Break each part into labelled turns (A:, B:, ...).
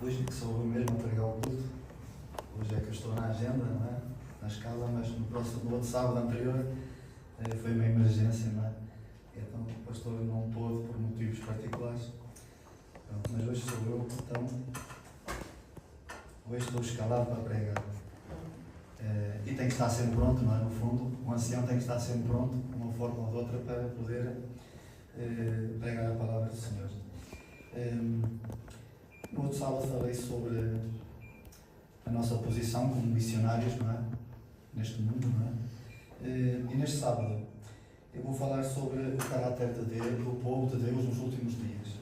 A: Hoje que sou eu mesmo a pregar o culto, hoje é que eu estou na agenda, não é? Na escala, mas no outro sábado anterior foi uma emergência, não é? Então o pastor não pôde por motivos particulares. Pronto, mas hoje sou eu, então hoje estou escalado para pregar. E tem que estar sempre pronto, não é? No fundo, um ancião tem que estar sempre pronto, de uma forma ou de outra, para poder pregar a palavra do Senhor. No outro sábado falei sobre a nossa posição como missionários, não é? Neste mundo, não é? E neste sábado eu vou falar sobre o caráter de Deus, do povo de Deus nos últimos dias.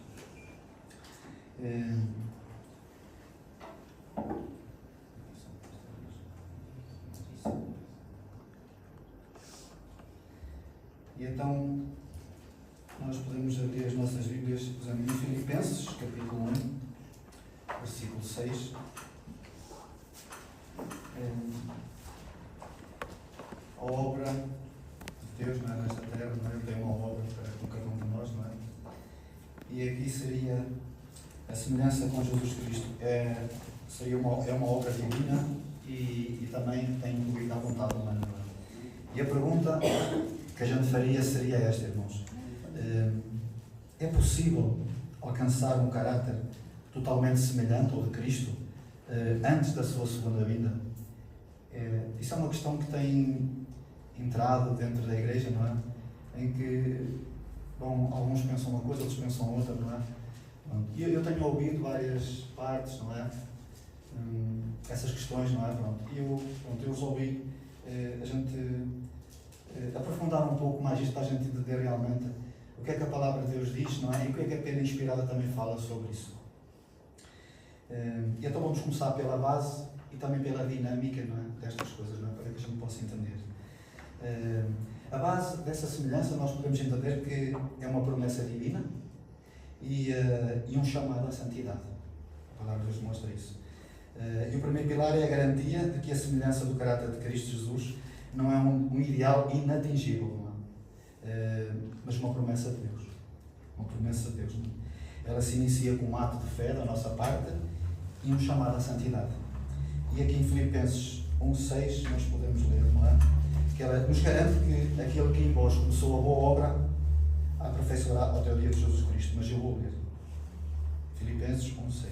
A: E então nós podemos abrir as nossas Bíblias, por exemplo, em Filipenses, capítulo 1, versículo 6. A obra de Deus, não é, nesta terra, não é? Ele tem uma obra com cada um de nós, não é? E aqui seria a semelhança com Jesus Cristo. É uma obra divina e também tem incluído a vontade humana. E a pergunta que a gente faria seria esta, irmãos. É possível alcançar um caráter totalmente semelhante ao de Cristo antes da sua segunda vinda? Isso é uma questão que tem entrado dentro da igreja, não é? Em que, bom, alguns pensam uma coisa, outros pensam outra, não é? E eu tenho ouvido várias partes, não é? Essas questões, não é? E eu resolvi a gente aprofundar um pouco mais isto para a gente entender realmente o que é que a palavra de Deus diz, não é? E o que é que a Pedra Inspirada também fala sobre isso. E então vamos começar pela base e também pela dinâmica, não é? Destas coisas, não é? Para que a gente possa entender. A base dessa semelhança nós podemos entender que é uma promessa divina e um chamado à santidade. A palavra de Deus mostra isso. E o primeiro pilar é a garantia de que a semelhança do caráter de Cristo Jesus não é um ideal inatingível, não é? Mas uma promessa de Deus. Uma promessa de Deus. Não é? Ela se inicia com um ato de fé da nossa parte e um chamado à santidade. E aqui em Filipenses 1,6 nós podemos ler, não é? Que ela nos garante que aquele que em vós começou a boa obra a aperfeiçoará até o dia de Jesus Cristo. Mas eu vou ler. Filipenses 1,6.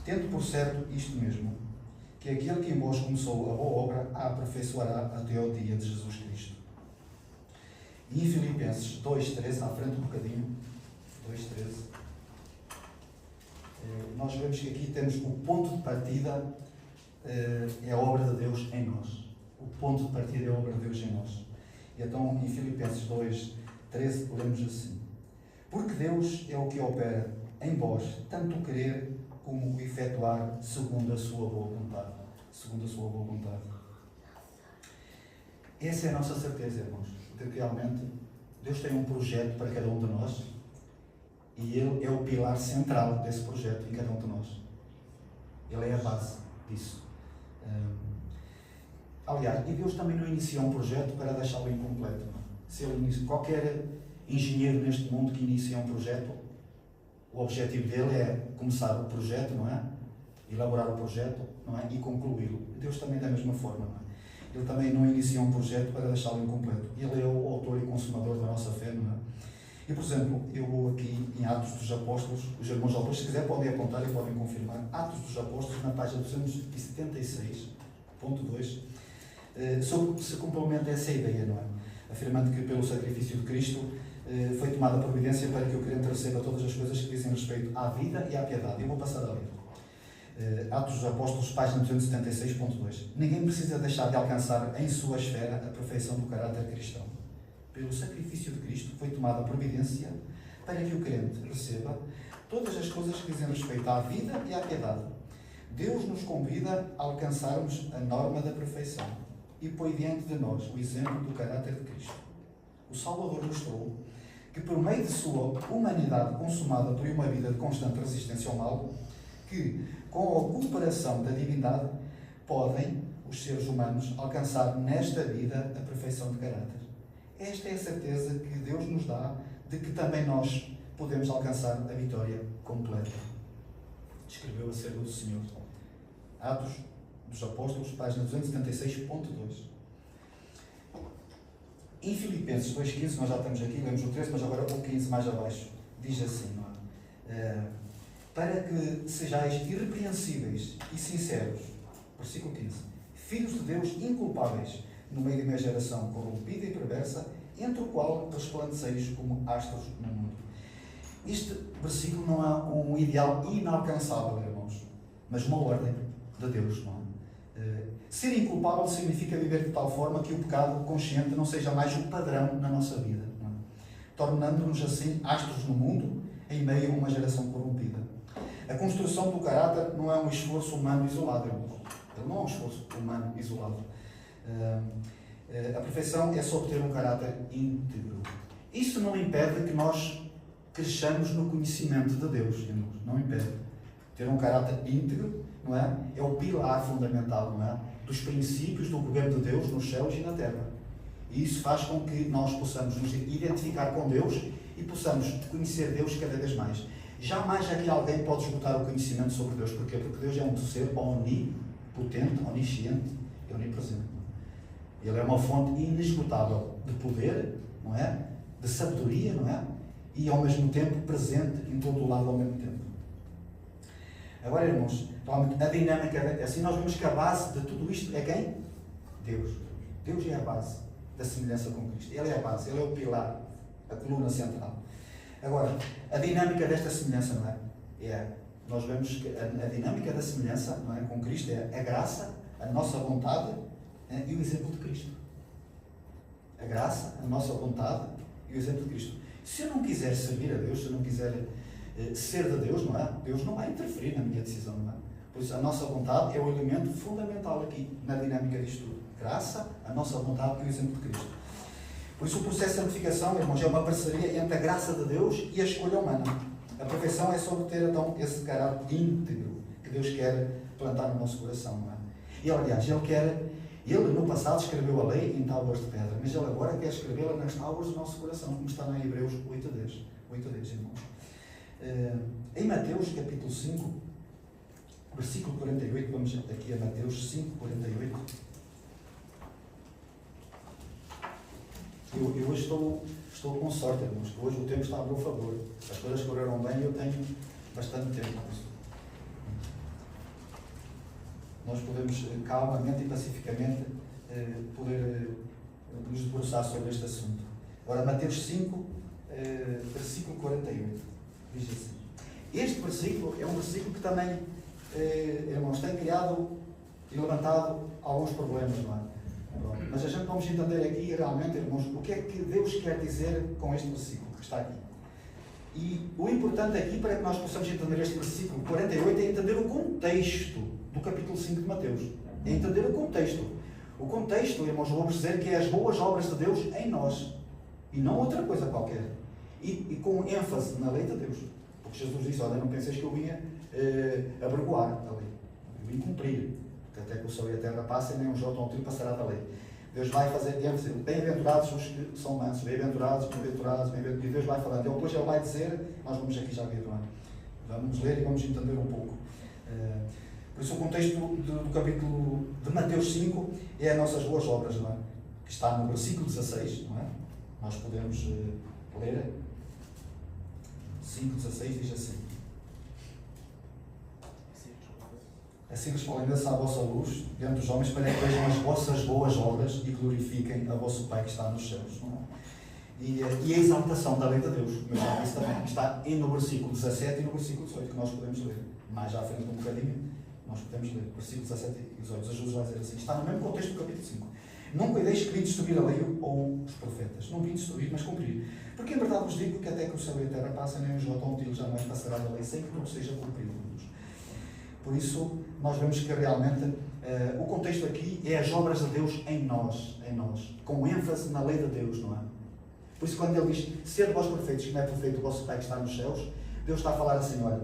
A: Tendo por certo isto mesmo, que aquele que em vós começou a boa obra a aperfeiçoará até ao dia de Jesus Cristo. E em Filipenses 2,13, à frente um bocadinho, 2,13, nós vemos que aqui temos o ponto de partida, é a obra de Deus em nós. O ponto de partida é a obra de Deus em nós. E então, em Filipenses 2,13, lemos assim: porque Deus é o que opera em vós, tanto o querer como o efetuar segundo a sua boa vontade. Segundo a sua boa vontade. Essa é a nossa certeza, irmãos, de que realmente Deus tem um projeto para cada um de nós e Ele é o pilar central desse projeto em cada um de nós. Ele é a base disso. Aliás, e Deus também não iniciou um projeto para deixá-lo incompleto. Se ele qualquer engenheiro neste mundo que inicia um projeto, o objetivo dele é começar o projeto, não é? Elaborar o projeto, não é? E concluí-lo. Deus também da mesma forma, não é? Ele também não inicia um projeto para deixá-lo incompleto. Ele é o autor e consumador da nossa fé, não é? E, por exemplo, eu vou aqui em Atos dos Apóstolos, os irmãos autores, se quiser podem apontar e podem confirmar. Atos dos Apóstolos, na página 276.2, se complementa essa ideia, não é? Afirmando que pelo sacrifício de Cristo foi tomada a providência para que o crente receba todas as coisas que dizem respeito à vida e à piedade. Eu vou passar a ler. Atos dos Apóstolos, página 276.2. Ninguém precisa deixar de alcançar em sua esfera a perfeição do caráter cristão. Pelo sacrifício de Cristo foi tomada a providência para que o crente receba todas as coisas que dizem respeito à vida e à piedade. Deus nos convida a alcançarmos a norma da perfeição e põe diante de nós o exemplo do caráter de Cristo. O Salvador mostrou que, por meio de sua humanidade consumada por uma vida de constante resistência ao mal, que, com a cooperação da divindade, podem os seres humanos alcançar nesta vida a perfeição de caráter. Esta é a certeza que Deus nos dá de que também nós podemos alcançar a vitória completa. escreveu acerca do Senhor. Atos dos Apóstolos, página 276.2. Em Filipenses 2.15, nós já estamos aqui, lemos o 13, mas agora o 15 mais abaixo, diz assim, não é? Para que sejais irrepreensíveis e sinceros, versículo 15, filhos de Deus inculpáveis, no meio de uma geração corrompida e perversa, entre o qual resplandeceis como astros no mundo. Este versículo não é um ideal inalcançável, irmãos, mas uma ordem de Deus, não é? Ser inculpável significa viver de tal forma que o pecado consciente não seja mais o padrão na nossa vida, não é? Tornando-nos assim astros no mundo, em meio a uma geração corrompida. A construção do caráter não é um esforço humano isolado, irmãos. Ele não é um esforço humano isolado. A perfeição é só ter um caráter íntegro. Isso não impede que nós cresçamos no conhecimento de Deus, irmãos. Não impede. Ter um caráter íntegro, não é? É o pilar fundamental, não é? Dos princípios do governo de Deus nos céus e na terra. E isso faz com que nós possamos nos identificar com Deus e possamos conhecer Deus cada vez mais. Jamais aqui alguém pode esgotar o conhecimento sobre Deus. Porquê? Porque Deus é um ser onipotente, onisciente e onipresente. Ele é uma fonte inesgotável de poder, não é? De sabedoria, não é? E ao mesmo tempo presente em todo o lado ao mesmo tempo. Agora, irmãos, realmente a dinâmica, assim nós vemos que a base de tudo isto é quem? Deus. Deus é a base da semelhança com Cristo. Ele é a base, Ele é o pilar, a coluna central. Agora, a dinâmica desta semelhança, não é? Nós vemos que a dinâmica da semelhança, não é, com Cristo é a graça, a nossa vontade, e o exemplo de Cristo. A graça, a nossa vontade e o exemplo de Cristo. Se eu não quiser servir a Deus, se eu não quiser ser de Deus, não é? Deus não vai interferir na minha decisão, não é? Por isso, a nossa vontade é o elemento fundamental aqui, na dinâmica disto tudo. Graça, a nossa vontade e o exemplo de Cristo. Por isso, o processo de santificação, irmãos, é uma parceria entre a graça de Deus e a escolha humana. A perfeição é sobre ter, então, esse caráter íntegro que Deus quer plantar no nosso coração, não é? E, aliás, Ele no passado escreveu a lei em tábuas de pedra, mas Ele agora quer escrevê-la nas tábuas do nosso coração, como está em Hebreus 8:10, irmãos. Em Mateus capítulo 5, versículo 48, vamos aqui a Mateus 5:48. Eu hoje estou com sorte, irmãos, que hoje o tempo está a meu favor. As coisas correram bem e eu tenho bastante tempo. Nós podemos calmamente e pacificamente poder nos debruçar sobre este assunto. Agora, Mateus 5, versículo 48, diz assim. Este versículo é um versículo que também, irmãos, tem criado e levantado alguns problemas, não é? Mas a gente vamos entender aqui realmente, irmãos, o que é que Deus quer dizer com este versículo que está aqui. E o importante aqui, para que nós possamos entender este versículo 48, é entender o contexto do capítulo 5 de Mateus. É entender o contexto. O contexto, irmãos, vamos dizer que é as boas obras de Deus em nós. E não outra coisa qualquer. E com ênfase na lei de Deus. Porque Jesus disse, olha, não penseis que eu vinha avergoar a lei. Eu vim cumprir. Porque até que o céu e a terra passem, nem um jota ou um tiro passará da lei. Deus vai fazer ênfase. Bem-aventurados os que são mansos. Bem-aventurados, bem-aventurados, bem-aventurados. E Deus vai falando. E depois Ele vai dizer, nós vamos aqui já ver, não é? Vamos ler e vamos entender um pouco. Por isso o contexto do capítulo de Mateus 5 é as nossas boas obras, não é? Que está no versículo 16, não é? Nós podemos ler. 5:16 diz assim. Assim resplandece a vossa luz diante dos homens, para que vejam as vossas boas obras e glorifiquem a vosso Pai que está nos céus, não é? E a exaltação da lei de Deus, mas já isso também está no versículo 17 e no versículo 18, que nós podemos ler. Mais à frente um bocadinho, nós podemos ler. Versículo 17 e 18. Jesus vai dizer assim, está no mesmo contexto do capítulo 5. Não cuideis que vim destruir a lei ou os profetas. Não vim destruir, mas cumprir. Porque em verdade vos digo que até que o céu e a terra passem, nem um jota ou um tiro jamais passará da lei, sem que tudo seja cumprido. Por isso, nós vemos que realmente o contexto aqui é as obras de Deus em nós, com ênfase na lei de Deus, não é? Por isso, quando Ele diz, sede vós perfeitos, que não é perfeito o vosso Pai que está nos céus, Deus está a falar assim, olha,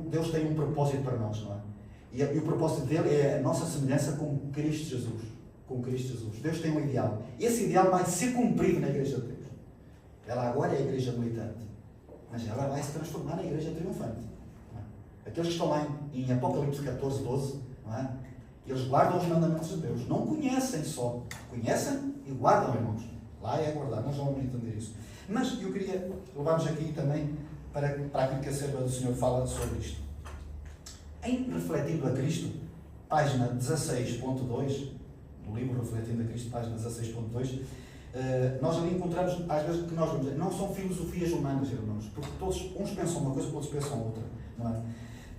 A: Deus tem um propósito para nós, não é? E o propósito dele é a nossa semelhança com Cristo Jesus. Com Cristo Jesus. Deus tem um ideal. Esse ideal vai ser cumprido na Igreja de Deus. Ela agora é a Igreja militante, mas ela vai se transformar na Igreja triunfante. Aqueles que estão lá em Apocalipse 14, 12, não é? Eles guardam os mandamentos de Deus. Não conhecem só. Conhecem e guardam, irmãos. Lá é guardar. Nós vamos entender isso. Mas eu queria levar-nos aqui também para aquilo que a serva do Senhor fala sobre isto. Em Refletindo a Cristo, página 16.2, no livro Refletindo a Cristo, página 16.2, nós ali encontramos, às vezes, que nós vamos dizer, não são filosofias humanas, irmãos, porque todos, uns pensam uma coisa, outros pensam outra, não é?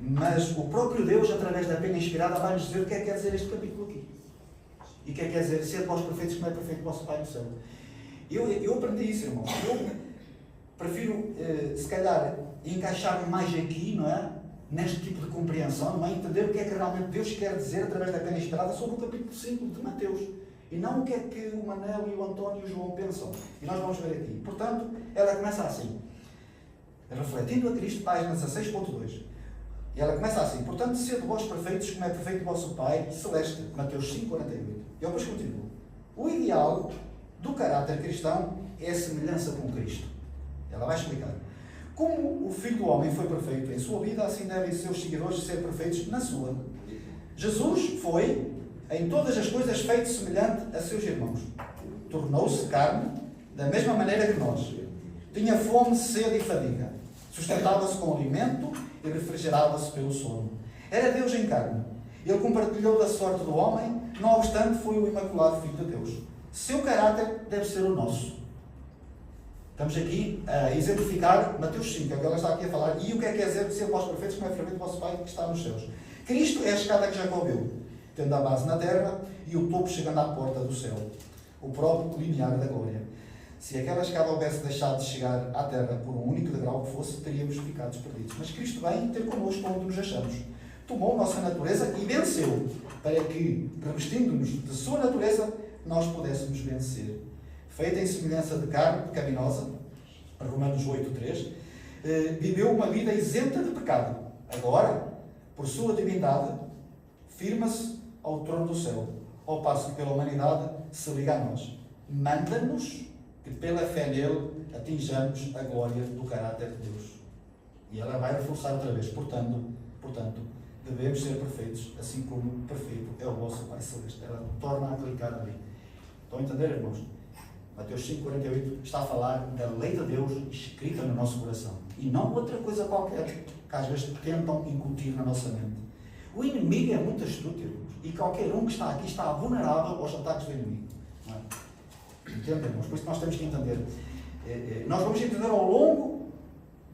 A: Mas o próprio Deus, através da pena inspirada, vai nos dizer o que é que quer dizer este capítulo aqui. E o que é que quer dizer ser vós perfeitos como é perfeito o vosso Pai no céu. Eu aprendi isso, irmãos. Eu prefiro, se calhar, encaixar-me mais aqui, não é? Neste tipo de compreensão, não é? Entender o que é que realmente Deus quer dizer através da pena inspirada sobre o capítulo 5 de Mateus. E não o que é que o Manel e o António e o João pensam. E nós vamos ver aqui. Portanto, ela começa assim. Refletindo a Cristo, página 16.2. E ela começa assim. Portanto, sede vós perfeitos, como é perfeito o vosso Pai Celeste. Mateus 5:48. E depois continua. O ideal do caráter cristão é a semelhança com Cristo. Ela vai explicar. Como o Filho do Homem foi perfeito em sua vida, assim devem seus seguidores ser perfeitos na sua. Jesus foi, em todas as coisas, feito semelhante a seus irmãos. Tornou-se carne, da mesma maneira que nós. Tinha fome, sede e fadiga. Sustentava-se com alimento e refrigerava-se pelo sono. Era Deus em carne. Ele compartilhou da sorte do homem, não obstante foi o imaculado Filho de Deus. Seu caráter deve ser o nosso. Estamos aqui a exemplificar Mateus 5, é o que ela está aqui a falar. E o que é que quer dizer ser vós perfeitos, como é perfeito o vosso Pai que está nos céus? Cristo é a escada que Jacó viu, tendo a base na terra e o topo chegando à porta do céu. O próprio linear da glória. Se aquela escada houvesse deixado de chegar à terra por um único degrau que fosse, teríamos ficado perdidos. Mas Cristo vem ter connosco onde nos achamos. Tomou nossa natureza e venceu, para que, revestindo-nos de sua natureza, nós pudéssemos vencer. Feita em semelhança de carne pecaminosa, Romanos 8:3, viveu uma vida isenta de pecado. Agora, por sua divindade, firma-se ao trono do céu, ao passo que pela humanidade se liga a nós. Manda-nos que pela fé nele atinjamos a glória do caráter de Deus. E ela vai reforçar outra vez. Portanto, devemos ser perfeitos, assim como perfeito é o vosso Pai Celeste. Ela torna a clicar ali. Estão a entender, irmãos? Mateus 5:48 está a falar da lei de Deus escrita no nosso coração. E não outra coisa qualquer que às vezes tentam incutir na nossa mente. O inimigo é muito astuto, irmãos. E qualquer um que está aqui está vulnerável aos ataques do inimigo. Não é? Entendem, irmãos? Por isso nós temos que entender. Nós vamos entender ao longo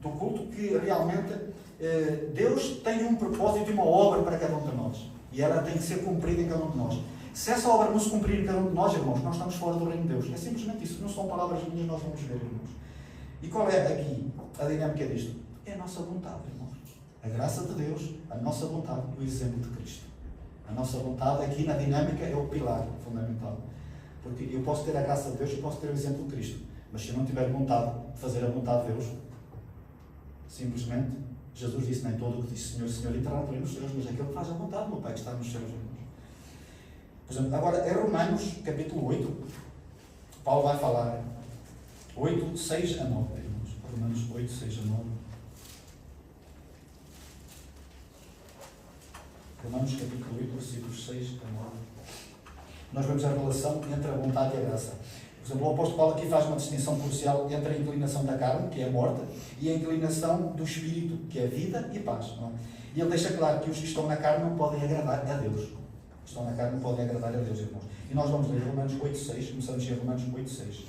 A: do culto que realmente Deus tem um propósito e uma obra para cada um de nós. E ela tem que ser cumprida em cada um de nós. Se essa obra não se cumprir em cada um de nós, irmãos, nós estamos fora do reino de Deus. É simplesmente isso. Não são palavras minhas, nós vamos ver, irmãos. E qual é aqui a dinâmica disto? É a nossa vontade, irmãos. A graça de Deus, a nossa vontade e o exemplo de Cristo. A nossa vontade aqui na dinâmica é o pilar fundamental. Porque eu posso ter a graça de Deus e posso ter o exemplo de Cristo. Mas se eu não tiver vontade de fazer a vontade de Deus, simplesmente, Jesus disse, nem todo o que disse Senhor, Senhor, entrará no reino dos céus, mas aquele que faz a vontade do meu Pai que está nos céus, irmãos. Por exemplo, agora em Romanos, capítulo 8, Paulo vai falar 8, 6 a 9, irmãos. Romanos 8, 6 a 9. Romanos, capítulo 8, versículos 6 a 9. Nós vemos a relação entre a vontade e a graça. Por exemplo, o apóstolo Paulo aqui faz uma distinção crucial entre a inclinação da carne, que é a morte, e a inclinação do espírito, que é a vida e paz. Não é? E ele deixa claro que os que estão na carne não podem agradar a Deus. Estão na carne não podem agradar a Deus, irmãos. E nós vamos ler Romanos 8:6, começamos em Romanos 8:6.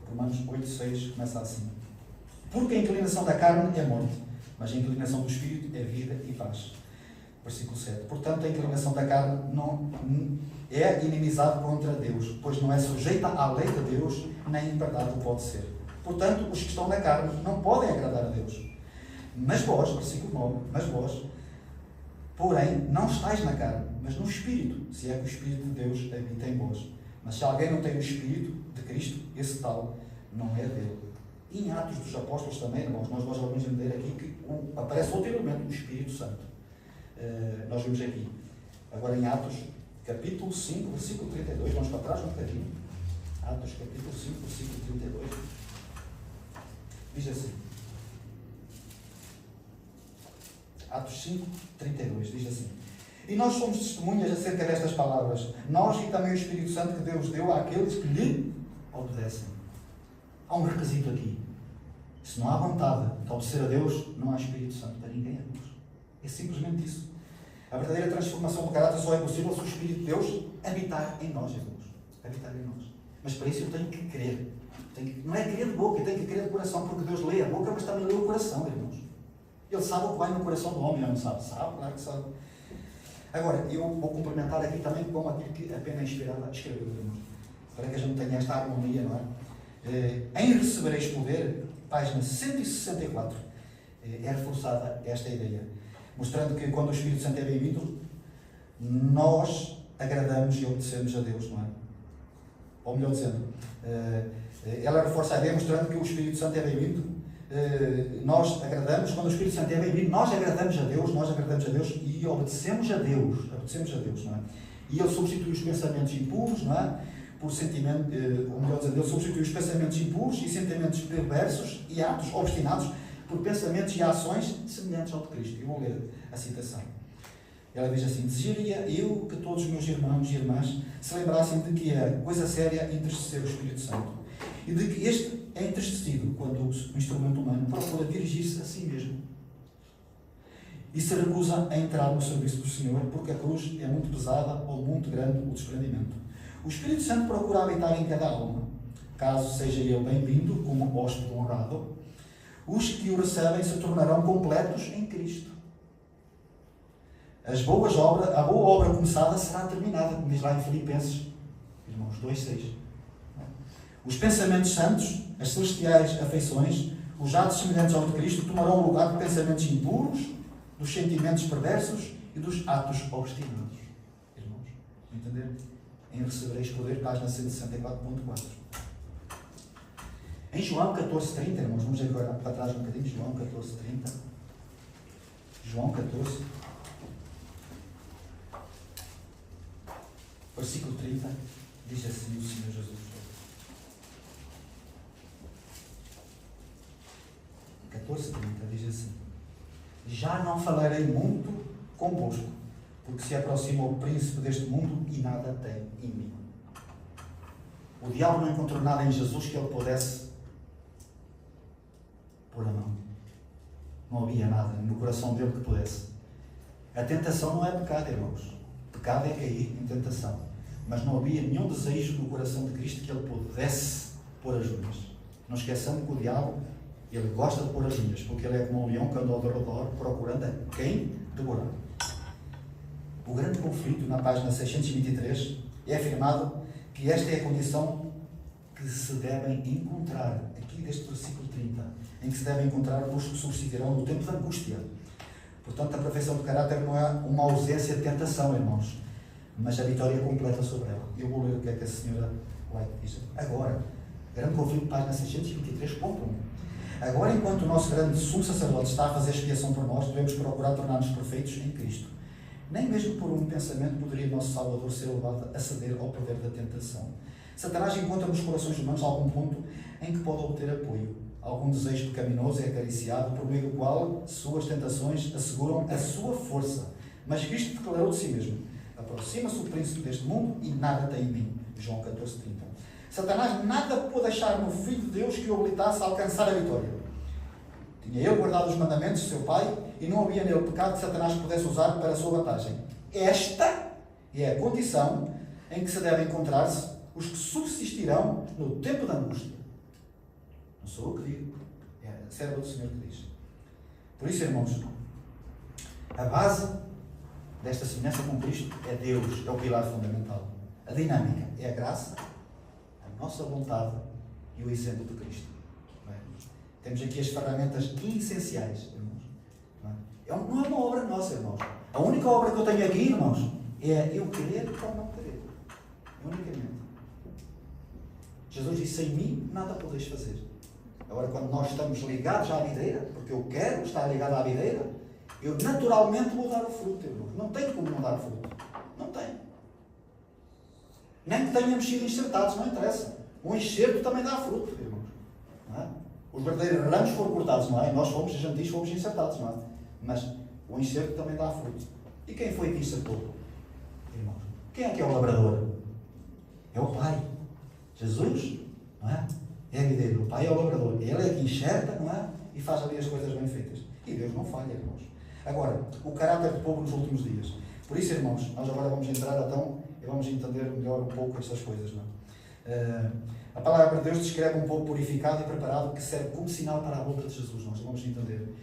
A: Romanos 8:6 começa assim. Porque a inclinação da carne é morte, mas a inclinação do Espírito é vida e paz. Versículo 7. Portanto, a inclinação da carne não é inimizade contra Deus, pois não é sujeita à lei de Deus, nem em verdade o pode ser. Portanto, os que estão na carne não podem agradar a Deus. Mas vós, versículo 9, mas vós, porém, não estáis na carne, mas no Espírito, se é que o Espírito de Deus habita em vós. Mas se alguém não tem o Espírito de Cristo, esse tal não é dele. E em Atos dos Apóstolos também, irmãos, nós vamos entender aqui que aparece ulteriormente o Espírito Santo. Nós vimos aqui. Agora em Atos, capítulo 5, versículo 32, vamos para trás um bocadinho. Atos, capítulo 5, versículo 32. Diz assim. Atos 5, 32, diz assim: e nós somos testemunhas acerca destas palavras, nós e também o Espírito Santo que Deus deu àqueles que lhe obedecem. Há um requisito aqui. Se não há vontade de obedecer a Deus, não há Espírito Santo para ninguém, irmãos. É simplesmente isso. A verdadeira transformação do caráter só é possível se o Espírito de Deus habitar em nós, irmãos. Habitar em nós. Mas para isso eu tenho que crer. Não é crer de boca, eu tenho que crer de coração, porque Deus lê a boca, mas também lê o coração, irmãos. Ele sabe o que vai no coração do homem, não sabe? Sabe, claro que sabe. Agora, eu vou complementar aqui também com aquilo que a pena inspirada escreveu, irmãos. Para que a gente tenha esta harmonia, não é? Em recebereis poder, página 164, é reforçada esta ideia, mostrando que quando o Espírito Santo é bem-vindo, nós agradamos e obedecemos a Deus, não é? Ou melhor dizendo, ela reforça a ideia mostrando que o Espírito Santo é bem-vindo. Nós agradamos, quando o Espírito Santo é bem-vindo, nós agradamos a Deus e obedecemos a Deus, não é? E Ele substitui os pensamentos impuros, não é? Por sentimento, ou melhor dizendo, Ele substitui os pensamentos impuros e sentimentos perversos e atos obstinados por pensamentos e ações semelhantes ao de Cristo. Eu vou ler a citação. Ela diz assim: desejaria eu que todos os meus irmãos e irmãs se lembrassem de que é coisa séria entristecer o Espírito Santo e de que este é entristecido quando o instrumento humano procura dirigir-se a si mesmo e se recusa a entrar no serviço do Senhor porque a cruz é muito pesada ou muito grande o desprendimento. O Espírito Santo procura habitar em cada alma, caso seja ele bem-vindo como hóspede honrado. Os que o recebem se tornarão completos em Cristo. A boa obra começada será terminada, como diz lá em Filipenses, irmãos, 2:6. Os pensamentos santos, as celestiais afeições, os atos semelhantes ao de Cristo tomarão o lugar de pensamentos impuros, dos sentimentos perversos e dos atos obstinados. Irmãos, entenderam? Em recebereis poder, página 164.4. Em João 14:30, irmãos, vamos agora para trás um bocadinho, João 14:30. João 14, versículo 30, diz assim o Senhor Jesus. 14:30 diz assim: já não falarei muito convosco, porque se aproxima o príncipe deste mundo e nada tem em mim. O diabo não encontrou nada em Jesus que ele pudesse pôr a mão. Não havia nada no coração dele que pudesse. A tentação não é pecado, irmãos. Pecado é cair em tentação. Mas não havia nenhum desejo no coração de Cristo que ele pudesse pôr as unhas. Não esqueçamos que o diabo, ele gosta de pôr as unhas, porque ele é como um leão que anda ao redor procurando a quem devorar. O grande conflito, na página 623, é afirmado que esta é a condição que se devem encontrar, aqui deste versículo 30, em que se devem encontrar os que subsistirão no tempo da angústia. Portanto, a perfeição do caráter não é uma ausência de tentação, irmãos, mas a vitória completa sobre ela. Eu vou ler o que é que a senhora White diz. Agora, grande conflito, página 623.1. Agora, enquanto o nosso grande sumo sacerdote está a fazer expiação por nós, devemos procurar tornar-nos perfeitos em Cristo. Nem mesmo por um pensamento poderia o nosso Salvador ser levado a ceder ao poder da tentação. Satanás encontra nos corações humanos algum ponto em que pode obter apoio. Algum desejo pecaminoso é acariciado, por meio do qual suas tentações asseguram a sua força. Mas Cristo declarou de si mesmo: aproxima-se o príncipe deste mundo e nada tem em mim. João 14:30. Satanás nada pôde achar no Filho de Deus que o habilitasse a alcançar a vitória. Tinha ele guardado os mandamentos de seu Pai e não havia nele pecado que Satanás pudesse usar para a sua vantagem. Esta é a condição em que se devem encontrar-se os que subsistirão no tempo da angústia. Não sou eu que digo, é a serva do Senhor que diz. Por isso, irmãos, a base desta semelhança com Cristo é Deus, é o pilar fundamental. A dinâmica é a graça, a nossa vontade e o exemplo de Cristo. Não é? Temos aqui as ferramentas essenciais, irmãos. Não é uma obra nossa, irmãos. A única obra que eu tenho aqui, irmãos, é eu querer ou não querer. Unicamente. Jesus disse: sem mim nada podeis fazer. Agora, quando nós estamos ligados à videira, porque eu quero estar ligado à videira, eu naturalmente vou dar o fruto, irmãos. Não tenho como não dar o fruto. Não tenho. Nem que tenhamos sido enxertados, não interessa. Um enxerto também dá fruto, irmãos. Não é? Os verdadeiros ramos foram cortados, não é? E nós fomos, os gentios, fomos enxertados, não é? Mas O enxerto também dá fruto. E quem foi que enxertou? Irmãos, quem é que é o labrador? É o Pai. Jesus, não é? É a videira. O Pai é o labrador. Ele é que enxerta, não é? E faz ali as coisas bem feitas. E Deus não falha, irmãos. Agora, o caráter do povo nos últimos dias. Por isso, irmãos, nós agora vamos entrar então e vamos entender melhor um pouco estas coisas, não é? A palavra de Deus descreve um povo purificado e preparado que serve como sinal para a volta de Jesus. Nós vamos entender.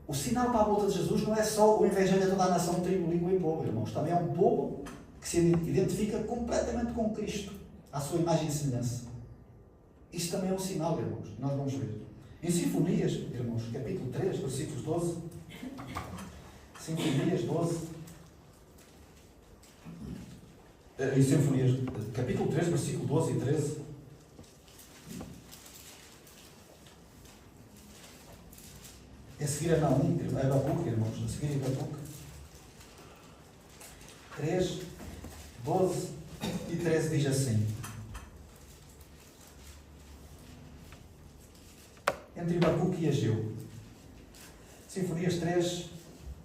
A: O sinal para a volta de Jesus não é só o evangelho de toda a nação, tribo, língua e povo, irmãos. Também é um povo que se identifica completamente com Cristo, à sua imagem e semelhança. Isso também é um sinal, irmãos. Nós vamos ver. Em Sinfonias, irmãos, capítulo 3, versículos 12. Sinfonias 12. Em Sinfonias, capítulo 3, versículo 12 e 13. É seguir a Naum, a Abacuque, irmãos. A seguir a Abacuque. 3, 12 e 13 diz assim. Entre Abacuque e Ageu. Sinfonias 3,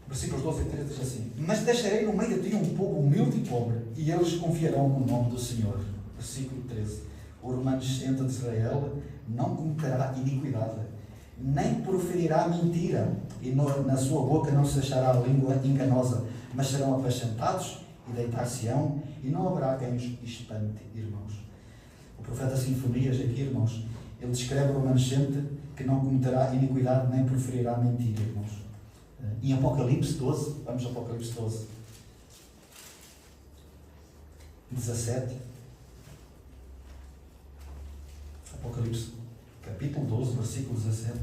A: versículos 12 e 13 diz assim. Mas deixarei no meio de ti um povo humilde e pobre, e eles confiarão no nome do Senhor. Versículo 13. O remanescente de Israel não cometerá iniquidade, nem proferirá mentira, e na sua boca não se achará a língua enganosa, mas serão apacentados e deitar-se-ão, e não haverá quem os espante, irmãos. O profeta Sinfonias aqui, irmãos, ele descreve o remanescente que não cometerá iniquidade, nem proferirá mentira, irmãos. Em Apocalipse 12, vamos a Apocalipse 12, 17. Apocalipse, capítulo 12, versículo 17.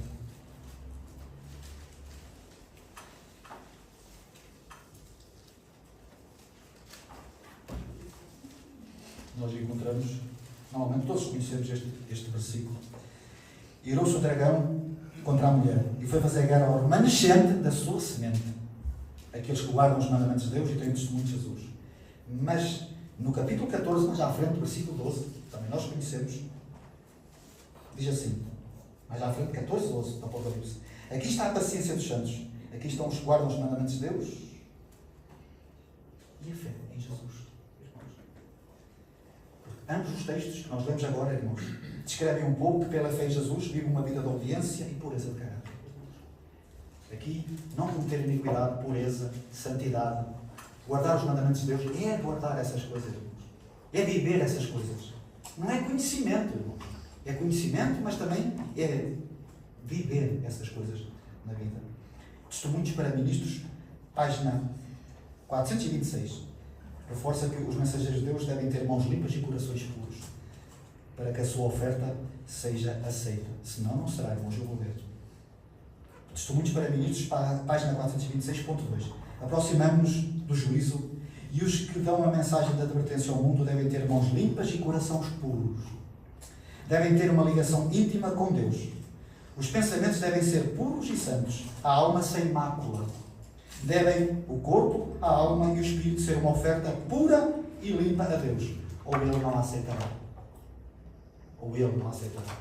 A: Nós encontramos, normalmente todos conhecemos este versículo. Irou-se o dragão contra a mulher e foi fazer guerra ao remanescente da sua semente, aqueles que guardam os mandamentos de Deus e têm o testemunho de Jesus. Mas no capítulo 14, mais à frente, versículo 12, também nós conhecemos, diz assim, mais à frente, 14, 12 do Apocalipse. Aqui está a paciência dos santos, aqui estão os que guardam os mandamentos de Deus e a fé em Jesus. Ambos os textos que nós lemos agora, irmãos, descrevem um povo que pela fé em Jesus vive uma vida de obediência e pureza de caráter. Aqui, não cometer iniquidade, pureza, santidade, guardar os mandamentos de Deus, é guardar essas coisas, irmãos. É viver essas coisas. Não é conhecimento, irmãos. É conhecimento, mas também é viver essas coisas na vida. Testemunhos para Ministros, página 426. Reforça que os mensageiros de Deus devem ter mãos limpas e corações puros, para que a sua oferta seja aceita. Senão, não será, irmãos, eu vou ver. Testemunhos para Ministros, página 426.2. Aproximamos-nos do juízo e os que dão a mensagem de advertência ao mundo devem ter mãos limpas e corações puros. Devem ter uma ligação íntima com Deus. Os pensamentos devem ser puros e santos, a alma sem mácula. Devem o corpo, a alma e o espírito ser uma oferta pura e limpa a Deus. Ou Ele não a aceitará. Ou Ele não a aceitará.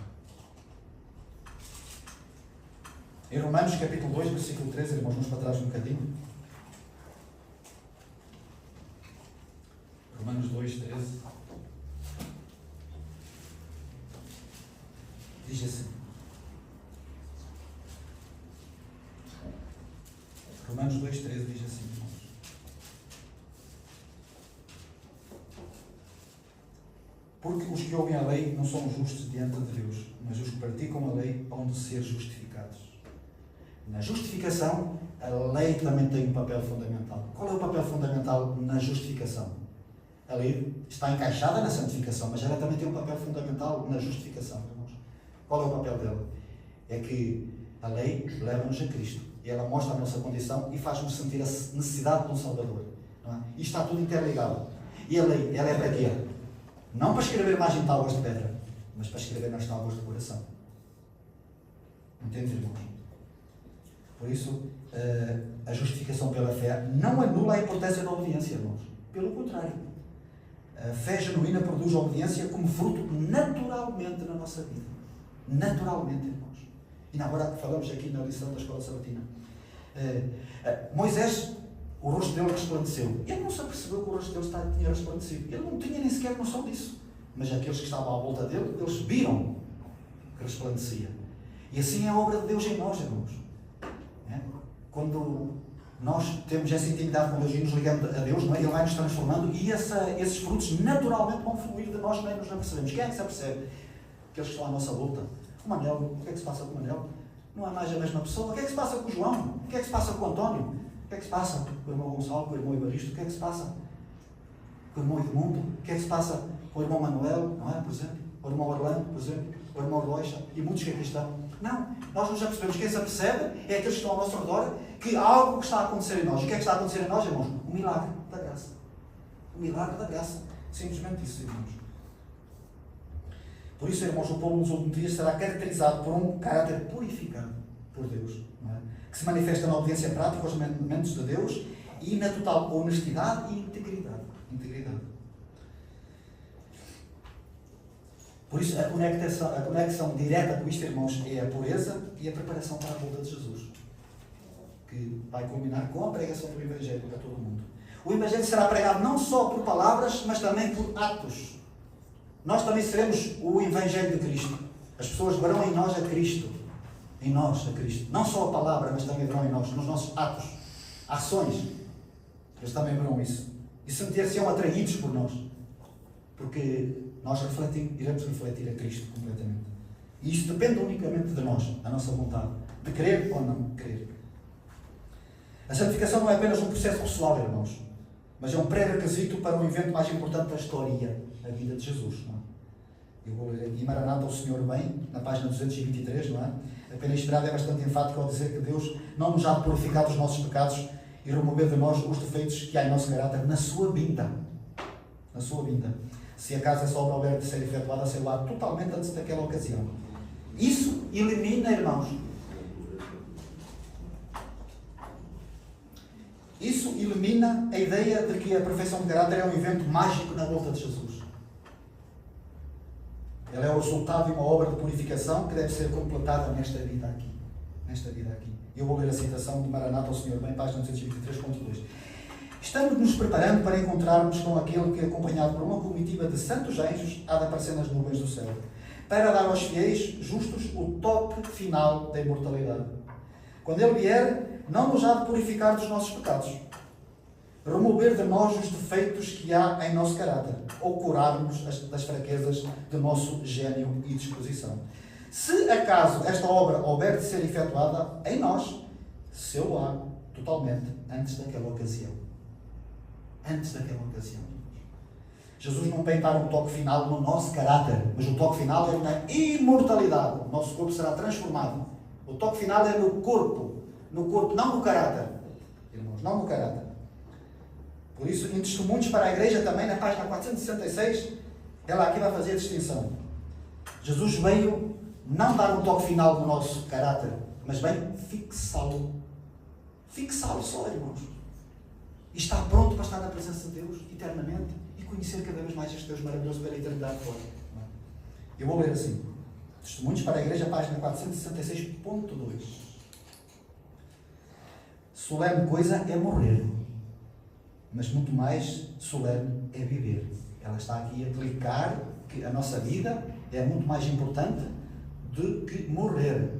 A: Em Romanos capítulo 2, versículo 13, irmãos, vamos para trás um bocadinho. Romanos 2, 13. Diz assim. Romanos 2, 13 diz assim, irmãos. Porque os que ouvem a lei não são justos diante de Deus, mas os que praticam a lei hão de ser justificados. Na justificação, a lei também tem um papel fundamental. Qual é o papel fundamental na justificação? A lei está encaixada na santificação, mas ela também tem um papel fundamental na justificação, irmãos. Qual é o papel dela? É que a lei leva-nos a Cristo. E ela mostra a nossa condição e faz-nos sentir a necessidade de um Salvador. Não é? E está tudo interligado. E a lei, ela é para quê? Não para escrever mais em tábuas de pedra, mas para escrever nas tábuas do coração. Entende, irmãos? Por isso, a justificação pela fé não anula a importância da obediência, irmãos. Pelo contrário. A fé genuína produz obediência como fruto naturalmente na nossa vida. Naturalmente, irmãos. E agora falamos aqui na lição da Escola Sabatina. Moisés, o rosto dele resplandeceu. Ele não se apercebeu que o rosto dele tinha resplandecido. Ele não tinha nem sequer noção disso. Mas aqueles que estavam à volta dele, eles viram que resplandecia. E assim é a obra de Deus em nós, irmãos. Quando nós temos essa intimidade com Deus e nos ligamos a Deus, não é? Ele vai nos transformando e esses frutos naturalmente vão fluir de nós, nem nos apercebemos. Quem é que se apercebe? Aqueles que estão à nossa volta. O Manel, o que é que se passa com o Manel? Não é mais a mesma pessoa. O que é que se passa com o João? O que é que se passa com o António? O que é que se passa com o irmão Gonçalo, com o irmão Evaristo? O que é que se passa com o irmão Edmundo? O que é que se passa com o irmão Manuel, não é? Por exemplo? O irmão Orlando, por exemplo? O irmão Rocha e muitos que aqui estão. Não, nós nos apercebemos. Quem se apercebe é aqueles que estão ao nosso redor, que há algo que está a acontecer em nós. O que é que está a acontecer em nós, irmãos? O milagre da graça. O milagre da graça. Simplesmente isso, irmãos. Por isso, irmãos, o povo nos últimos dias será caracterizado por um caráter purificado por Deus, não é? Que se manifesta na obediência prática aos mandamentos de Deus e na total honestidade e integridade. Por isso, a conexão direta com isto, irmãos, é a pureza e a preparação para a volta de Jesus, que vai culminar com a pregação do Evangelho para todo o mundo. O Evangelho será pregado não só por palavras, mas também por atos. Nós também seremos o Evangelho de Cristo. As pessoas verão em nós a Cristo. Em nós a Cristo. Não só a palavra, mas também verão em nós, nos nossos atos, ações. Eles também verão isso. E sentir-se-ão atraídos por nós. Porque nós iremos refletir a Cristo completamente. E isto depende unicamente de nós, da nossa vontade, de querer ou não querer. A santificação não é apenas um processo pessoal, irmãos, mas é um pré-requisito para um evento mais importante da história, a vida de Jesus. Não é? Eu vou ler aqui, Maranata, o Senhor vem, na página 223, não é? A pena inspirada é bastante enfática ao dizer que Deus não nos há de purificar dos nossos pecados e remover de nós os defeitos que há em nosso caráter na sua vinda. Na sua vinda. Se acaso essa obra houver de ser efetuada, ser lá totalmente antes daquela ocasião. Isso elimina, irmãos. Isso elimina a ideia de que a perfeição de caráter é um evento mágico na volta de Jesus. Ela é o resultado de uma obra de purificação que deve ser completada nesta vida aqui. Eu vou ler a citação de Maranata, o Senhor vem, página 223.2. Estamos nos preparando para encontrarmos com aquele que, acompanhado por uma comitiva de santos anjos, há de aparecer nas nuvens do céu, para dar aos fiéis justos o toque final da imortalidade. Quando ele vier, não nos há de purificar dos nossos pecados, remover de nós os defeitos que há em nosso caráter, ou curar-nos das fraquezas do nosso gênio e disposição. Se acaso esta obra houver de ser efetuada em nós, seu-á totalmente antes daquela ocasião. Jesus não vem dar um toque final no nosso caráter, mas o toque final é na imortalidade. O nosso corpo será transformado. O toque final é no corpo, não no caráter. Irmãos, não no caráter. Por isso, em Testemunhos para a Igreja, também na página 466, ela aqui vai fazer a distinção. Jesus veio não dar um toque final no nosso caráter, mas veio fixá-lo. Fixá-lo só, irmãos. E está pronto para estar na presença de Deus eternamente e conhecer cada vez mais este Deus maravilhoso pela eternidade fora. Eu vou ler assim. Testemunhos para a Igreja, página 466.2. Solene coisa é morrer, mas muito mais solene é viver. Ela está aqui a aplicar que a nossa vida é muito mais importante do que morrer.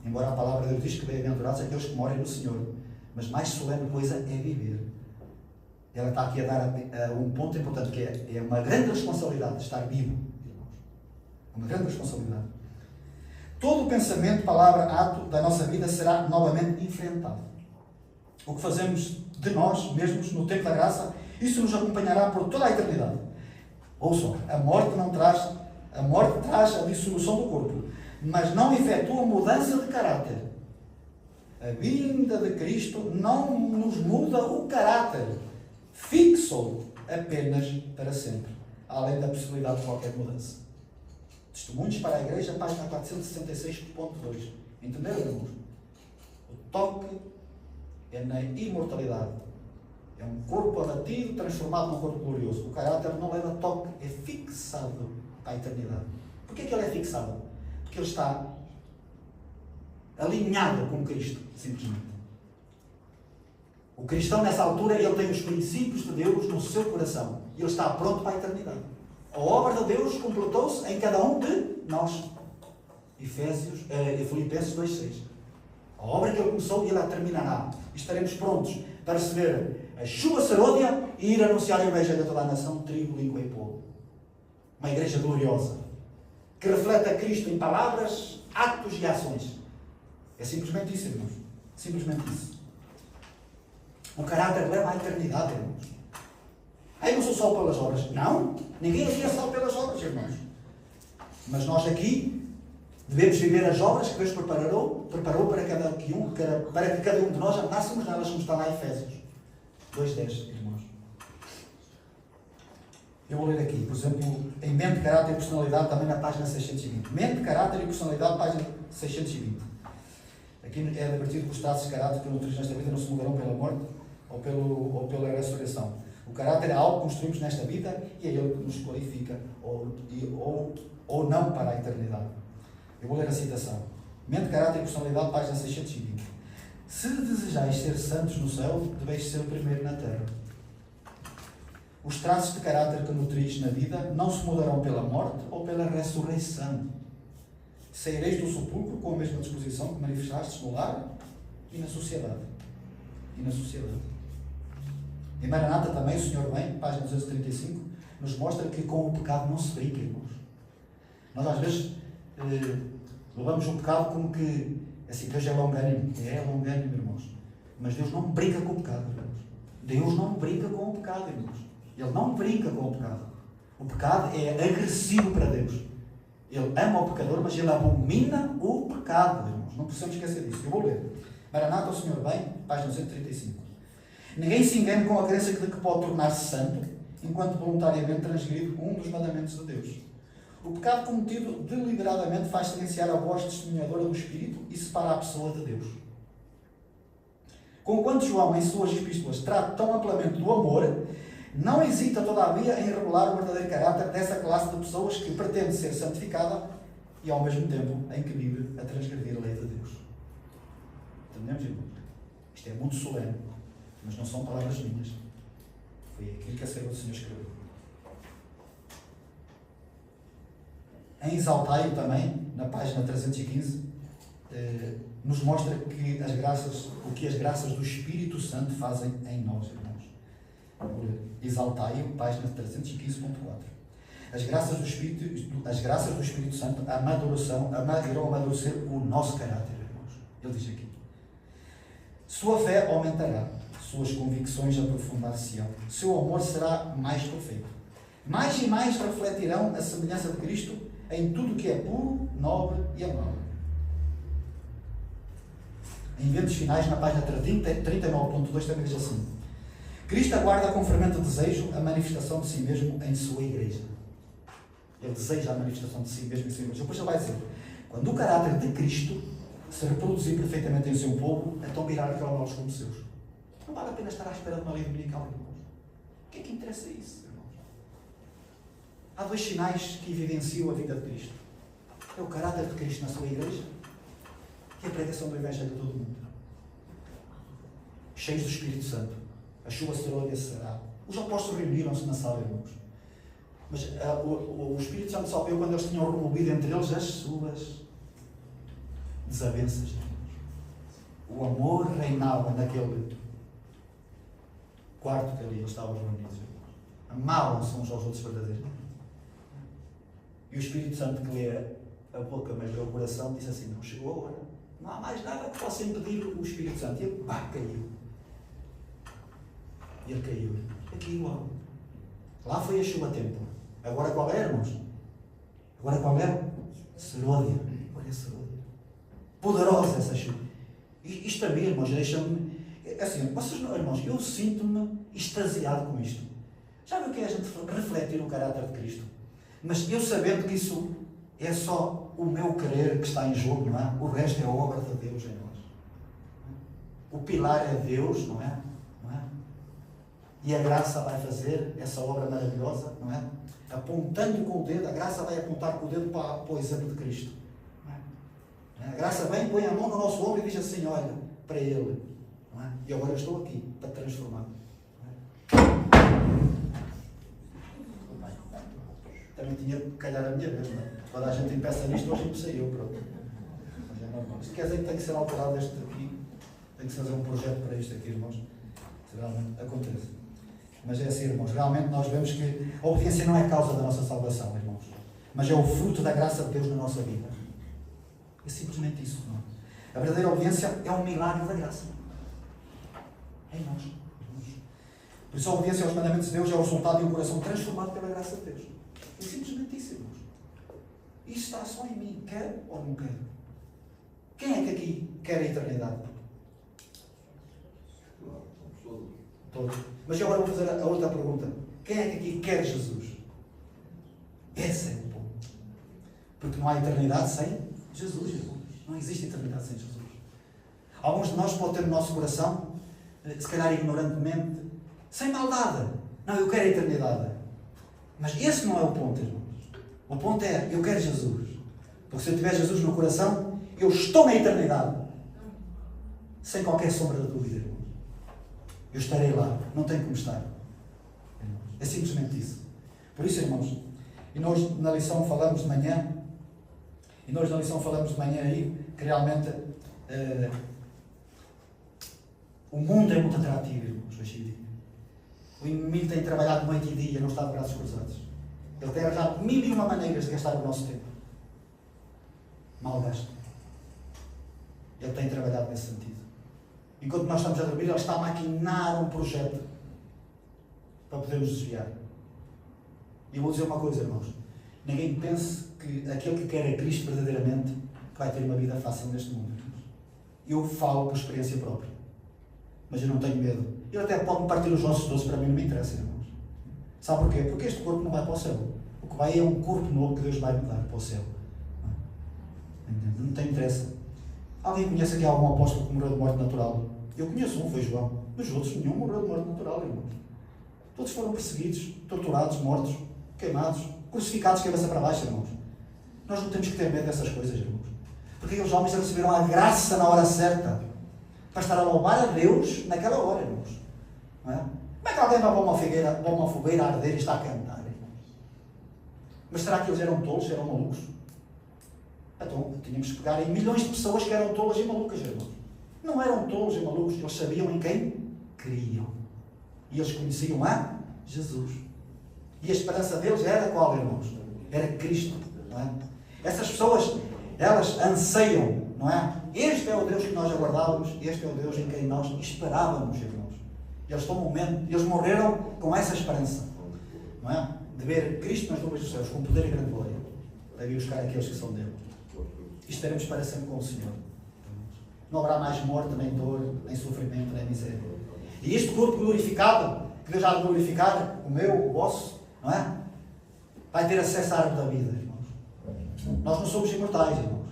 A: Embora a palavra de Deus diz que bem-aventurados aqueles que morrem no Senhor. Mas mais solene coisa é viver. Ela está aqui a dar um ponto importante, que é uma grande responsabilidade estar vivo, irmãos. Uma grande responsabilidade. Todo o pensamento, palavra, ato da nossa vida será novamente enfrentado. O que fazemos de nós mesmos no tempo da graça, isso nos acompanhará por toda a eternidade. Ouçam, a morte traz a dissolução do corpo, mas não efetua mudança de caráter. A vinda de Cristo não nos muda o caráter. Fixou apenas para sempre, além da possibilidade de qualquer mudança. Testemunhos para a Igreja, página 466.2. Entenderam, irmãos? O toque é na imortalidade. É um corpo abatido, transformado num corpo glorioso. O caráter não leva toque, é fixado para a eternidade. Porquê que ele é fixado? Porque ele está alinhado com Cristo, simplesmente. O cristão, nessa altura, ele tem os princípios de Deus no seu coração. E ele está pronto para a eternidade. A obra de Deus completou-se em cada um de nós. Filipenses 2,6. A obra que ele começou, ele a terminará. E estaremos prontos para receber a chuva serôdia e ir anunciar o Evangelho a toda a nação, trigo, língua e povo. Uma igreja gloriosa, que reflete a Cristo em palavras, atos e ações. É simplesmente isso, irmãos. Simplesmente isso. O caráter leva à eternidade, irmãos. Aí não sou só pelas obras. Não, ninguém aqui é só pelas obras, irmãos. Mas nós aqui devemos viver as obras que Deus preparou para que cada um de nós andássemos nelas, como está lá em Efésios 2,10, irmãos. Eu vou ler aqui, por exemplo, em Mente, Caráter e Personalidade, também na página 620. Mente, Caráter e Personalidade, página 620. Aqui é divertido que os traços de caráter que nutrimos nesta vida não se mudarão pela morte ou pela ressurreição. O caráter é algo que construímos nesta vida e é ele que nos qualifica ou não para a eternidade. Eu vou ler a citação. Mente, Caráter e Personalidade, página 620. Se desejais ser santos no céu, deveis ser o primeiro na terra. Os traços de caráter que nutris na vida não se mudarão pela morte ou pela ressurreição. Saireis do sepulcro com a mesma disposição que manifestastes no lar e na sociedade. Em Maranata também, o Senhor vem, página 235, nos mostra que com o pecado não se brinca, irmãos. Nós às vezes levamos o pecado como que, assim, Deus é longânimo. É longânimo, irmãos. Mas Deus não brinca com o pecado, irmãos. Deus não brinca com o pecado, irmãos. Ele não brinca com o pecado. O pecado é agressivo para Deus. Ele ama o pecador, mas ele abomina o pecado, irmãos. Não precisamos esquecer disso. Eu vou ler. Maranata, o Senhor vem, página 235. Ninguém se engane com a crença de que pode tornar-se santo enquanto voluntariamente transgredir um dos mandamentos de Deus. O pecado cometido deliberadamente faz silenciar a voz testemunhadora do Espírito e separa a pessoa de Deus. Conquanto João, em suas epístolas, trata tão amplamente do amor, não hesita, todavia, em revelar o verdadeiro caráter dessa classe de pessoas que pretende ser santificada e, ao mesmo tempo, em que vive a transgredir a lei de Deus. Entendemos, irmãos? Isto é muito solene, mas não são palavras minhas. Foi aquilo que a serva do Senhor escreveu. Em Exaltai também, na página 315, nos mostra que o que as graças do Espírito Santo fazem em nós, irmãos. Exaltai, página 315.4. As graças do Espírito Santo irão amadurecer o nosso caráter, irmãos. Ele diz aqui. Sua fé aumentará, suas convicções aprofundar-se-ão, seu amor será mais perfeito. Mais e mais refletirão a semelhança de Cristo em tudo que é puro, nobre e amável. Em Ventos Finais, na página 39.2, também diz assim: Cristo aguarda com fervente desejo a manifestação de si mesmo em sua igreja. Ele deseja a manifestação de si mesmo em sua igreja. Depois ele vai dizer, quando o caráter de Cristo se reproduzir perfeitamente em seu povo, então virá revelá-los como seus. Não vale a pena estar à espera de uma lei dominical, irmãos. O que é que interessa isso, irmãos? Há dois sinais que evidenciam a vida de Cristo. É o caráter de Cristo na sua igreja e a pregação do Evangelho a todo mundo. Cheios do Espírito Santo. A chuva serôdia será. Os apóstolos reuniram-se na sala, irmãos. Mas o Espírito Santo só veio quando eles tinham removido entre eles as suas desavenças. O amor reinava naquele quarto que ali eles estavam reunidos. Amavam-se uns aos outros verdadeiramente. E o Espírito Santo, que lê a boca, mas lê o coração, disse assim: não chegou a hora. Não há mais nada que possa impedir o Espírito Santo. E ele, caiu. E ele caiu. Aqui igual. Lá foi a chuva a tempo. Agora qual é, irmãos? Agora qual é? Serôdia. Agora é serôdia. Poderosa essa chuva. Isto a mim, irmãos, deixa-me... Assim, vocês não, irmãos, eu sinto-me extasiado com isto. Já viu que é a gente refletir o caráter de Cristo? Mas eu sabendo que isso é só o meu querer que está em jogo, não é? O resto é a obra de Deus em nós. O pilar é Deus, não é? E a graça vai fazer essa obra maravilhosa, não é? Apontando com o dedo, a graça vai apontar com o dedo para o exemplo de Cristo. Não é? A graça vem, põe a mão no nosso ombro e diz assim: olha, para Ele. Não é? E agora eu estou aqui para te transformar. Também tinha que calhar a minha vez, não é? Toda a gente empeça nisto, hoje comecei eu, pronto. Mas é normal. Isto quer dizer que tem que ser alterado este aqui, tem que se fazer um projeto para isto aqui, irmãos. Se realmente acontece. Mas é assim, irmãos, realmente nós vemos que a obediência não é a causa da nossa salvação, irmãos. Mas é o fruto da graça de Deus na nossa vida. É simplesmente isso, não é? A verdadeira obediência é um milagre da graça. É em nós. Por isso a obediência aos mandamentos de Deus é o resultado de um coração transformado pela graça de Deus. É simplesmente isso, irmãos. Isso está só em mim. Quer ou não quer? Quem é que aqui quer a eternidade? Todos. Mas eu agora vou fazer a outra pergunta. Quem é que aqui quer Jesus? Esse é o ponto. Porque não há eternidade sem Jesus, irmãos. Não existe eternidade sem Jesus. Alguns de nós podem ter no nosso coração, se calhar ignorantemente, sem maldade. Não, eu quero a eternidade. Mas esse não é o ponto, irmãos. O ponto é, eu quero Jesus. Porque se eu tiver Jesus no coração, eu estou na eternidade. Sem qualquer sombra de dúvida, irmãos. Eu estarei lá. Não tenho como estar. É simplesmente isso. Por isso, irmãos, e nós na lição falamos de manhã, aí, que realmente o mundo é muito atrativo, irmãos, hoje em dia. O inimigo tem trabalhado noite e dia, não está de braços cruzados. Ele tem arranjado 1001 maneiras de gastar o nosso tempo. Mal gasto. Ele tem trabalhado nesse sentido. Enquanto nós estamos a dormir, ele está a maquinar um projeto para podermos desviar. E eu vou dizer uma coisa, irmãos. Ninguém pense que aquele que quer a Cristo verdadeiramente vai ter uma vida fácil neste mundo. Eu falo por experiência própria. Mas eu não tenho medo. Ele até pode me partir os ossos doces, para mim não me interessa, irmãos. Sabe porquê? Porque este corpo não vai para o céu. O que vai é um corpo novo que Deus vai me dar para o céu. Não tem interesse. Alguém conhece aqui algum apóstolo que morreu de morte natural? Eu conheço um, foi João. Os outros, nenhum morreu de morte natural, irmãos. Todos foram perseguidos, torturados, mortos, queimados, crucificados de cabeça para baixo, irmãos. Nós não temos que ter medo dessas coisas, irmãos. Porque aqueles homens receberam a graça na hora certa para estar a louvar a Deus naquela hora, irmãos. Não é? Como é que alguém vai para uma fogueira a arder e está a cantar, irmãos? Mas será que eles eram tolos, eram malucos? Então, tínhamos que pegar em milhões de pessoas que eram tolas e malucas, irmãos. Não eram tolos e malucos, eles sabiam em quem criam. E eles conheciam a Jesus. E a esperança deles era qual, irmãos? Era Cristo, não é? Essas pessoas, elas anseiam, não é? Este é o Deus que nós aguardávamos, este é o Deus em quem nós esperávamos, irmãos. Eles morreram com essa esperança, não é? De ver Cristo nas nuvens dos céus, com poder e grande glória, para vir buscar aqueles que são dele. E estaremos para sempre com o Senhor. Não haverá mais morte, nem dor, nem sofrimento, nem miséria. E este corpo glorificado, que Deus há de glorificar, o meu, o vosso, não é? Vai ter acesso à árvore da vida, irmãos. Nós não somos imortais, irmãos.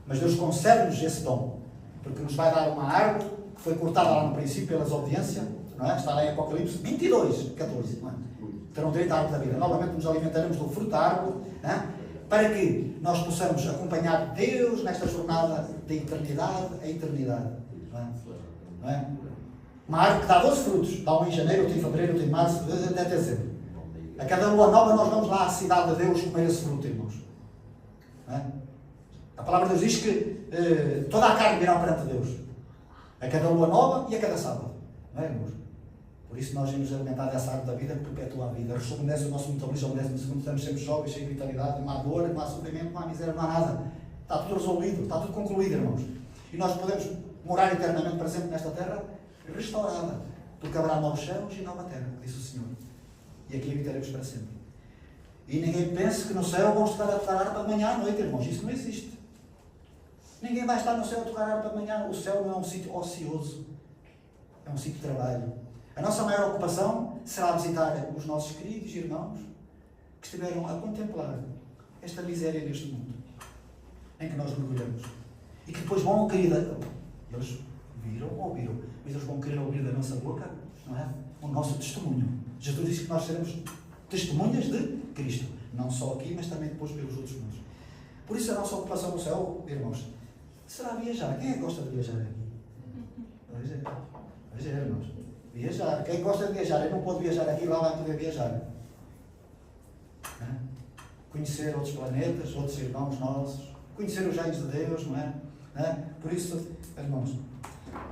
A: Mas Deus concede-nos esse dom. Porque nos vai dar uma árvore que foi cortada lá no princípio pela desobediência, não é? Está lá em Apocalipse 22, 14, não é? Terão direito à árvore da vida. Novamente nos alimentaremos do fruto da árvore, não é? Para que nós possamos acompanhar Deus nesta jornada de eternidade a eternidade. Não é? Uma árvore que dá 12 frutos. Dá um em janeiro, outro em fevereiro, outro em março, até dezembro. A cada lua nova nós vamos lá à cidade de Deus comer esse fruto, irmãos. Não é? A palavra de Deus diz que toda a carne virá perante Deus. A cada lua nova e a cada sábado. Não é, irmãos? Por isso nós vamos alimentar dessa árvore da vida que perpetua a vida. Restabelece o nosso metabolismo, ao 12º, estamos sempre jovens, cheios de vitalidade, não há dor, não há sofrimento, não há miséria, não há nada. Está tudo resolvido, está tudo concluído, irmãos. E nós podemos morar eternamente para sempre nesta terra restaurada, porque haverá novos céus e nova terra, disse o Senhor. E aqui habitaremos para sempre. E ninguém pense que no céu vão estar a tocar harpa de manhã à noite, irmãos. Isso não existe. Ninguém vai estar no céu a tocar harpa de manhã. O céu não é um sítio ocioso. É um sítio de trabalho. A nossa maior ocupação será visitar os nossos queridos irmãos que estiveram a contemplar esta miséria neste mundo, em que nós mergulhamos. E que depois vão querer... Eles viram ou ouviram, mas eles vão querer ouvir da nossa boca, não é? O nosso testemunho. Jesus disse que nós seremos testemunhas de Cristo. Não só aqui, mas também depois pelos outros mundos. Por isso a nossa ocupação no céu, irmãos, será viajar. Quem é que gosta de viajar aqui? Pois é. Pois é, irmãos. Viajar. Quem gosta de viajar e não pode viajar aqui, lá vai poder viajar. Conhecer outros planetas, outros irmãos nossos, conhecer os reis de Deus, não é? Por isso, irmãos,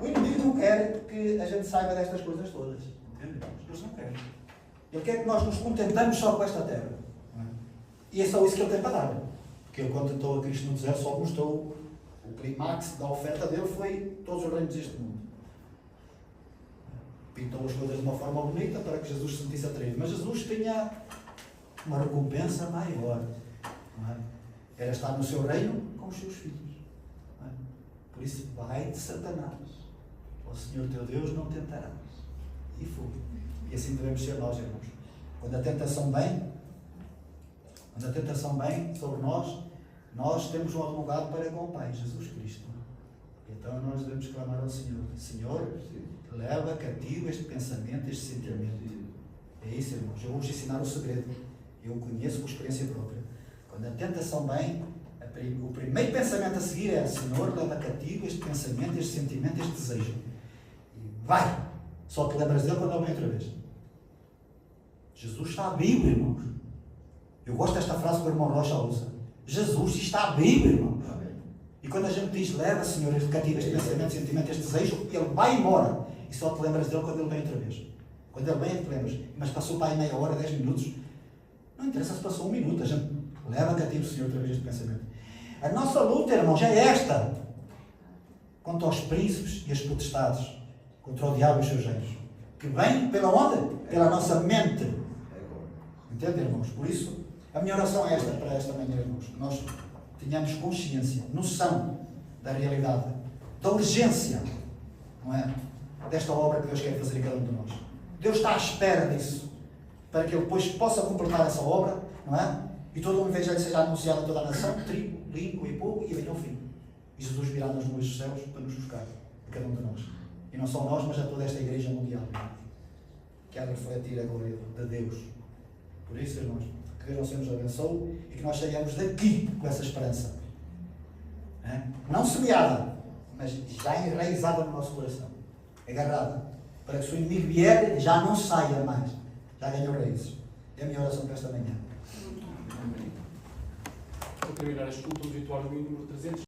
A: o inimigo não quer que a gente saiba destas coisas todas. Entende, irmãos? Deus não quer. Ele quer que nós nos contentamos só com esta terra. Não é? E é só isso que ele tem para dar. Porque ele contentou a Cristo no deserto, só mostrou o clímax da oferta dele foi todos os reinos deste mundo. Pintou as coisas de uma forma bonita para que Jesus se sentisse atraído. Mas Jesus tinha uma recompensa maior. Não é? Era estar no seu reino com os seus filhos. Não é? Por isso, vai de Satanás. O Senhor teu Deus não tentarás. E foi. E assim devemos ser nós, irmãos. Quando a tentação vem sobre nós temos um advogado para com o Pai, Jesus Cristo. Então nós devemos clamar ao Senhor: Senhor, leva cativo este pensamento, este sentimento. É isso, irmãos. Eu vou-vos ensinar o segredo. Eu conheço por experiência própria. Quando a tentação vem, o primeiro pensamento a seguir é: Senhor, leva cativo este pensamento, este sentimento, este desejo. E vai! Só te lembras dele quando ele vem outra vez. Jesus está vivo, irmãos. Eu gosto desta frase que o irmão Rocha usa. Jesus está vivo, irmãos. E quando a gente diz: leva, Senhor, este cativo, este pensamento, este sentimento, este desejo, ele vai embora. E só te lembras dele quando ele vem outra vez. Quando ele vem, te lembras. Mas passou para aí meia hora, 10 minutos. Não interessa se passou 1 minuto. A gente leva cativo, Senhor, outra vez este pensamento. A nossa luta, irmãos, é esta. Quanto aos príncipes e as potestades. Contra o diabo e os seus reinos. Que vem pela onde? Pela nossa mente. Entende, irmãos? Por isso, a minha oração é esta, para esta manhã, irmãos. Que nós tenhamos consciência, noção da realidade, da urgência, não é? Desta obra que Deus quer fazer em cada um de nós. Deus está à espera disso, para que Ele depois possa completar essa obra, não é? E todo o evangelho seja anunciado a toda a nação, tribo, língua e povo, e venha ao fim. E Jesus virá nas nuvens dos céus para nos buscar, a cada um de nós. E não só nós, mas a toda esta igreja mundial, que há de refletir a glória de Deus. Por isso, irmãos, que Deus nos abençoe e que nós saiamos daqui com essa esperança. Não semeada, mas já enraizada no nosso coração. Agarrada. Para que se o inimigo vier, já não saia mais. Já ganhou raízes. É a minha oração para esta manhã.
B: Para terminar este culto, o ritual número 300.